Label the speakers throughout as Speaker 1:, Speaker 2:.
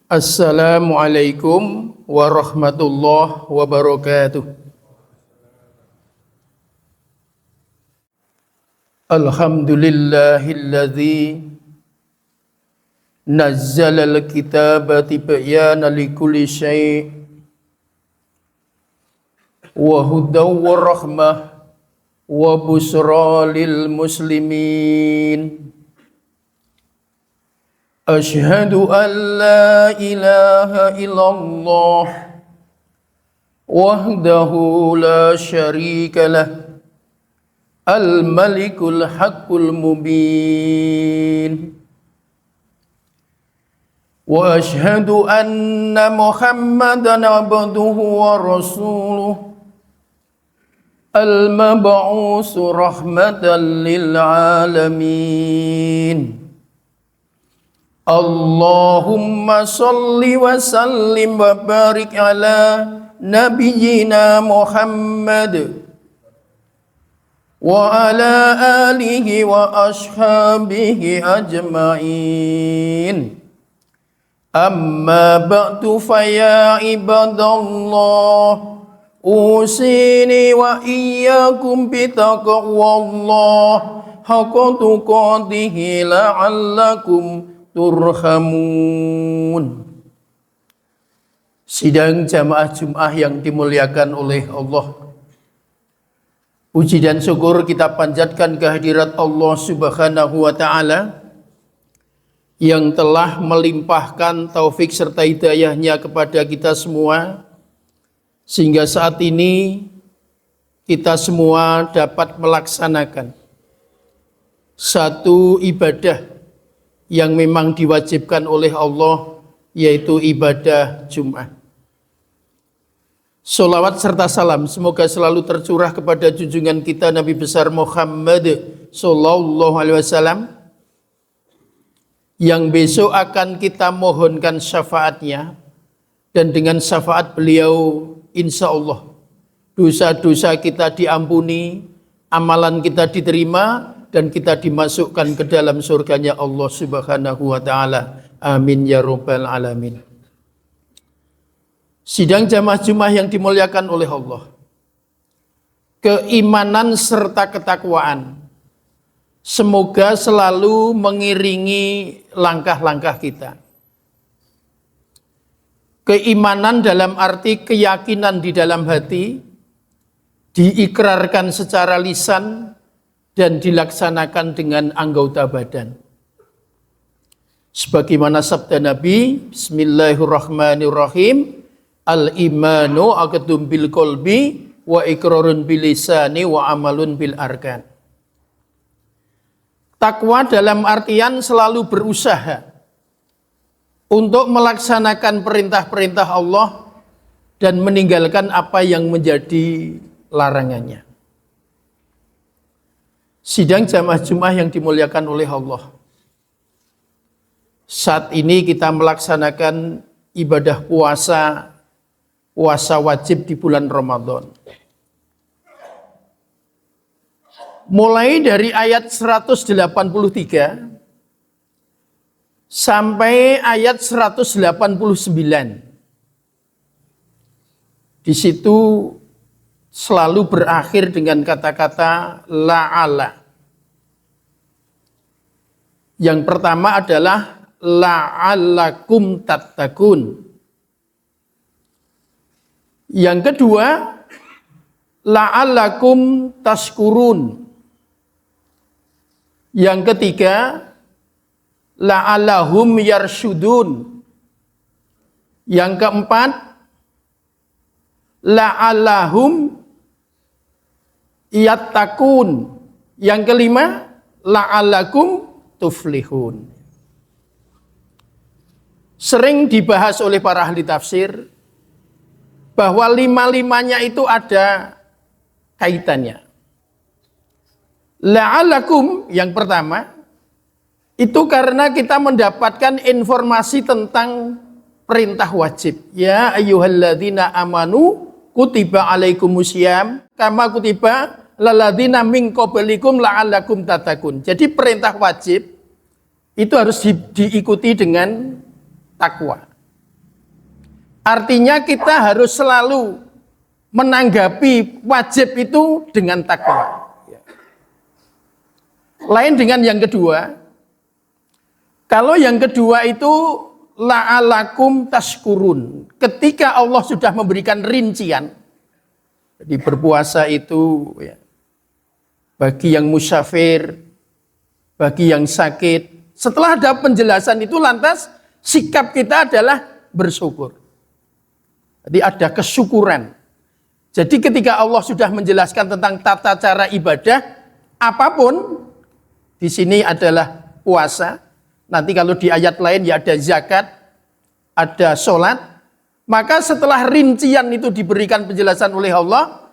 Speaker 1: Assalamualaikum warahmatullahi wabarakatuh. Alhamdulillahilladzi nazzala al-kitaba tibyana likulli syai' wa hudaw wa rahmah wa busra lil muslimin. Asyhadu an la ilaha illallah wahdahu la syarika lah al-malikul haqqul mubin. Wa asyhadu anna Muhammadan abduhu wa rasuluh al-mab'usu rahmatan lil alamin. Allahumma salli wa sallim wa barik ala nabiyyina Muhammad wa ala alihi wa ashabihi ajma'in. Amma ba'du faya ibadallah, usini wa iyyakum bitaqwallah haqqa tuqatih la'allakum turhamun. Sidang jamaah Jum'ah yang dimuliakan oleh Allah, puji dan syukur kita panjatkan kehadirat Allah Subhanahu wa ta'ala yang telah melimpahkan taufik serta hidayahnya kepada kita semua, sehingga saat ini kita semua dapat melaksanakan satu ibadah yang memang diwajibkan oleh Allah, yaitu ibadah Jum'ah. Salawat serta salam semoga selalu tercurah kepada junjungan kita Nabi besar Muhammad sallallahu alaihi wasallam, yang besok akan kita mohonkan syafaatnya, dan dengan syafaat beliau insya Allah dosa-dosa kita diampuni, amalan kita diterima, dan kita dimasukkan ke dalam surganya Allah Subhanahu wa ta'ala. Amin ya rabbal alamin. Sidang jamaah Jum'ah yang dimuliakan oleh Allah, keimanan serta ketakwaan semoga selalu mengiringi langkah-langkah kita. Keimanan dalam arti keyakinan di dalam hati, diikrarkan secara lisan, dan dilaksanakan dengan anggota badan. Sebagaimana sabda Nabi, Bismillahirrahmanirrahim, al-imanu aqdum bil qalbi wa iqrarun bil lisani wa amalun bil arkan. Takwa dalam artian selalu berusaha untuk melaksanakan perintah-perintah Allah dan meninggalkan apa yang menjadi larangannya. Sidang jamaah Jum'ah yang dimuliakan oleh Allah, saat ini kita melaksanakan ibadah puasa wajib di bulan Ramadan. Mulai dari ayat 183 sampai ayat 189. Di situ selalu berakhir dengan kata-kata la'ala. Yang pertama adalah la'allakum tattaqun. Yang kedua la'allakum tashkurun. Yang ketiga la'allahum yarsyudun. Yang keempat la'allahum yattaqun. Yang kelima la'allakum tuflihun. Sering dibahas oleh para ahli tafsir bahwa lima-limanya itu ada kaitannya. La'allakum yang pertama itu karena kita mendapatkan informasi tentang perintah wajib. Ya ayyuhalladzina amanu kutiba alaikumusiyam kama kutiba laladzina min qablikum la'allakum tattaqun. Jadi perintah wajib itu harus diikuti dengan takwa. Artinya kita harus selalu menanggapi wajib itu dengan takwa. Lain dengan yang kedua. Kalau yang kedua itu la'alakum tashkurun. Ketika Allah sudah memberikan rincian. Jadi berpuasa itu ya, bagi yang musafir, bagi yang sakit. Setelah ada penjelasan itu lantas sikap kita adalah bersyukur. Jadi ada kesyukuran. Jadi ketika Allah sudah menjelaskan tentang tata cara ibadah, apapun, di sini adalah puasa. Nanti kalau di ayat lain ya ada zakat, ada sholat. Maka setelah rincian itu diberikan penjelasan oleh Allah,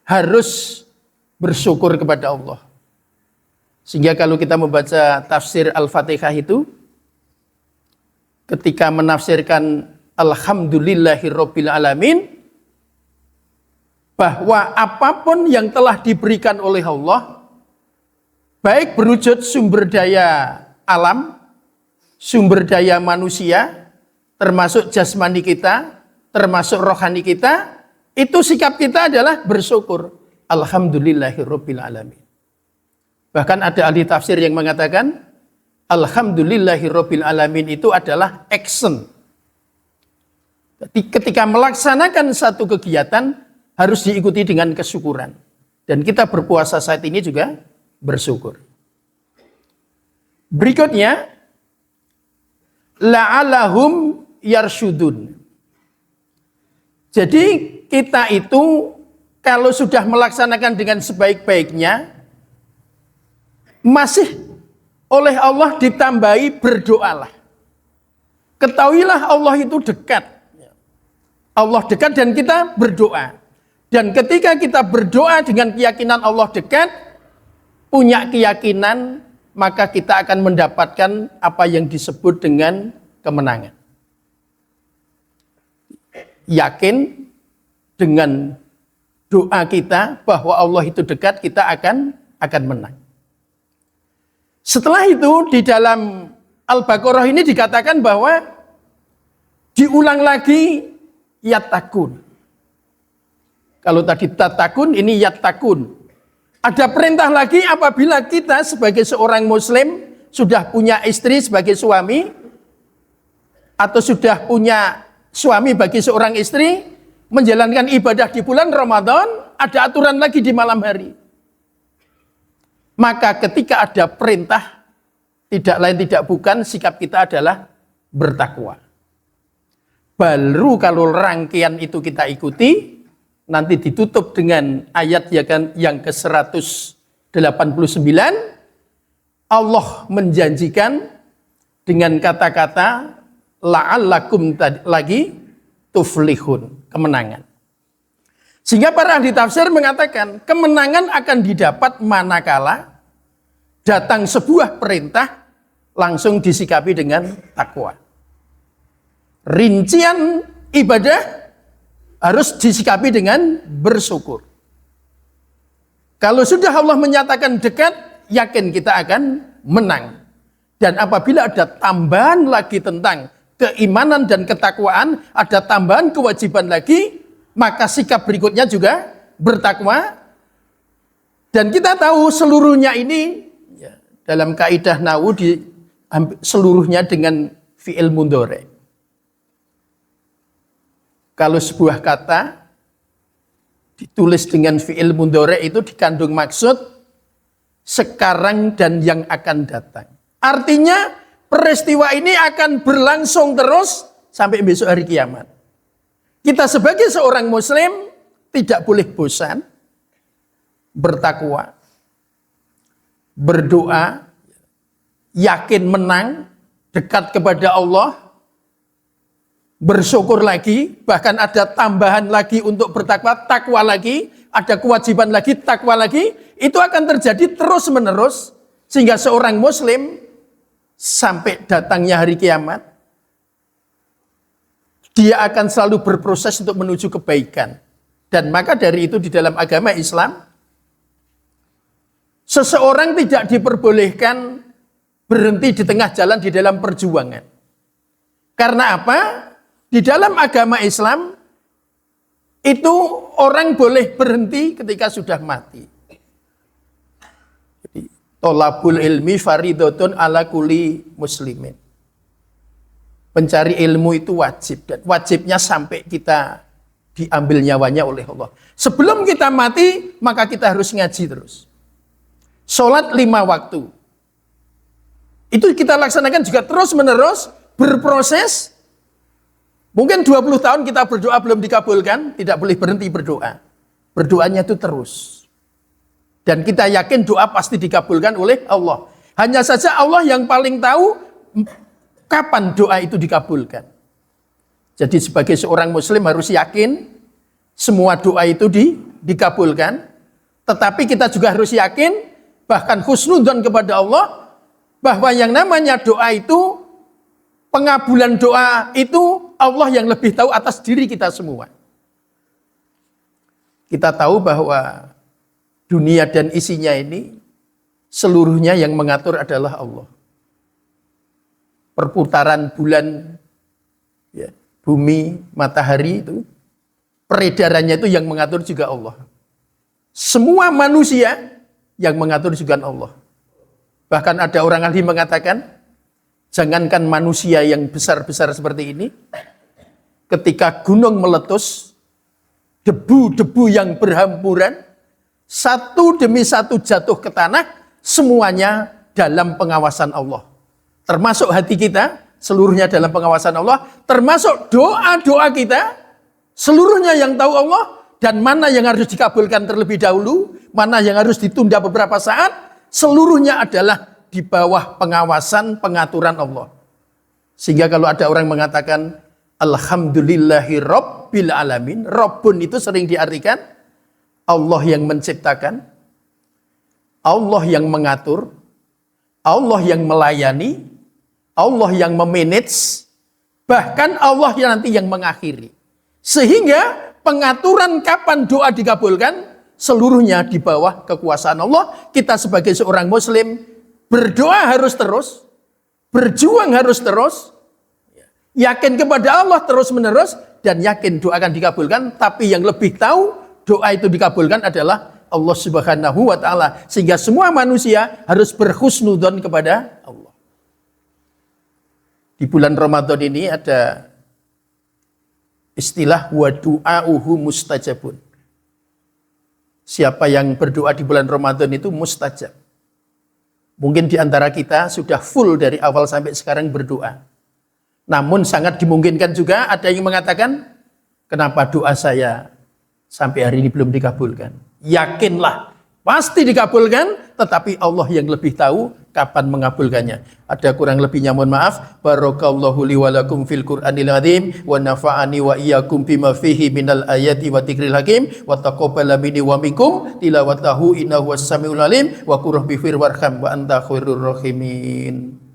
Speaker 1: harus bersyukur kepada Allah. Sehingga kalau kita membaca tafsir Al-Fatihah itu, ketika menafsirkan Alhamdulillahirabbil alamin, bahwa apapun yang telah diberikan oleh Allah, baik berwujud sumber daya alam, sumber daya manusia, termasuk jasmani kita, termasuk rohani kita, itu sikap kita adalah bersyukur. Alhamdulillahirabbil alamin. Bahkan ada ahli tafsir yang mengatakan Alhamdulillahirabbil alamin itu adalah action. Jadi ketika melaksanakan satu kegiatan harus diikuti dengan kesyukuran. Dan kita berpuasa saat ini juga bersyukur. Berikutnya la'alahum yarsyudun. Jadi kita itu kalau sudah melaksanakan dengan sebaik-baiknya, masih oleh Allah ditambahi berdoalah. Ketahuilah Allah itu dekat. Allah dekat dan kita berdoa. Dan ketika kita berdoa dengan keyakinan Allah dekat, punya keyakinan, maka kita akan mendapatkan apa yang disebut dengan kemenangan. Yakin dengan doa kita bahwa Allah itu dekat, kita akan menang. Setelah itu di dalam Al-Baqarah ini dikatakan bahwa diulang lagi yattaqun. Kalau tadi tatakun, ini yattaqun. Ada perintah lagi apabila kita sebagai seorang muslim sudah punya istri sebagai suami atau sudah punya suami bagi seorang istri menjalankan ibadah di bulan Ramadan, ada aturan lagi di malam hari. Maka ketika ada perintah, tidak lain tidak bukan sikap kita adalah bertakwa. Baru kalau rangkaian itu kita ikuti, nanti ditutup dengan ayat yang ke-189, Allah menjanjikan dengan kata-kata la'allakum lagi tuflihun, kemenangan. Sehingga para ahli tafsir mengatakan kemenangan akan didapat manakala datang sebuah perintah langsung disikapi dengan takwa. Rincian ibadah harus disikapi dengan bersyukur. Kalau sudah Allah menyatakan dekat, yakin kita akan menang. Dan apabila ada tambahan lagi tentang keimanan dan ketakwaan, ada tambahan kewajiban lagi, maka sikap berikutnya juga bertakwa. Dan kita tahu seluruhnya ini ya, dalam kaidah nahwu seluruhnya dengan fi'il mudhari'. Kalau sebuah kata ditulis dengan fi'il mudhari' itu dikandung maksud sekarang dan yang akan datang. Artinya peristiwa ini akan berlangsung terus sampai besok hari kiamat. Kita sebagai seorang muslim tidak boleh bosan bertakwa, berdoa, yakin menang, dekat kepada Allah, bersyukur lagi, bahkan ada tambahan lagi untuk bertakwa, takwa lagi, ada kewajiban lagi, takwa lagi, itu akan terjadi terus menerus sehingga seorang muslim sampai datangnya hari kiamat dia akan selalu berproses untuk menuju kebaikan. Dan maka dari itu di dalam agama Islam seseorang tidak diperbolehkan berhenti di tengah jalan di dalam perjuangan. Karena apa? Di dalam agama Islam, itu orang boleh berhenti ketika sudah mati. Jadi, tolabul ilmi faridotun ala kulli muslimin. Mencari ilmu itu wajib, dan wajibnya sampai kita diambil nyawanya oleh Allah. Sebelum kita mati, maka kita harus ngaji terus. Sholat 5 waktu. Itu kita laksanakan juga terus-menerus, berproses. Mungkin 20 tahun kita berdoa belum dikabulkan, tidak boleh berhenti berdoa. Berdoanya itu terus. Dan kita yakin doa pasti dikabulkan oleh Allah. Hanya saja Allah yang paling tahu kapan doa itu dikabulkan. Jadi sebagai seorang muslim harus yakin semua doa itu dikabulkan. Tetapi kita juga harus yakin, bahkan husnudzon kepada Allah, bahwa yang namanya doa itu, pengabulan doa itu Allah yang lebih tahu atas diri kita semua. Kita tahu bahwa dunia dan isinya ini seluruhnya yang mengatur adalah Allah. Perputaran bulan, ya, bumi, matahari itu, peredarannya itu yang mengatur juga Allah. Semua manusia yang mengatur juga Allah. Bahkan ada orang ahli mengatakan, jangankan manusia yang besar-besar seperti ini, ketika gunung meletus, debu-debu yang berhamburan, satu demi satu jatuh ke tanah, semuanya dalam pengawasan Allah. Termasuk hati kita, seluruhnya dalam pengawasan Allah. Termasuk doa-doa kita, seluruhnya yang tahu Allah. Dan mana yang harus dikabulkan terlebih dahulu, mana yang harus ditunda beberapa saat, seluruhnya adalah di bawah pengawasan, pengaturan Allah. Sehingga kalau ada orang mengatakan, Alhamdulillahi Rabbil Alamin, Rabbun itu sering diartikan, Allah yang menciptakan, Allah yang mengatur, Allah yang melayani, Allah yang memanage, bahkan Allah yang nanti yang mengakhiri. Sehingga pengaturan kapan doa dikabulkan, seluruhnya di bawah kekuasaan Allah. Kita sebagai seorang muslim, berdoa harus terus, berjuang harus terus, yakin kepada Allah terus menerus, dan yakin doa akan dikabulkan. Tapi yang lebih tahu doa itu dikabulkan adalah Allah Subhanahu wa Ta'ala. Sehingga semua manusia harus berhusnudzon kepada Allah. Di bulan Ramadan ini ada istilah wa du'auhu mustajabun. Siapa yang berdoa di bulan Ramadan itu mustajab. Mungkin di antara kita sudah full dari awal sampai sekarang berdoa. Namun sangat dimungkinkan juga ada yang mengatakan, kenapa doa saya sampai hari ini belum dikabulkan? Yakinlah, pasti dikabulkan, tetapi Allah yang lebih tahu kapan mengabulkannya. Ada kurang lebihnya mohon maaf. Barakallahu li wa lakum fil Qur'anil azim wa nafa'ani wa iyyakum bima fihi minal ayati wa dzikril hakim wa taqabbala minni wa minkum tilawatahu innahu was-sami'ul alim wa qur rabbi fir warham wa anta khairur rahimin.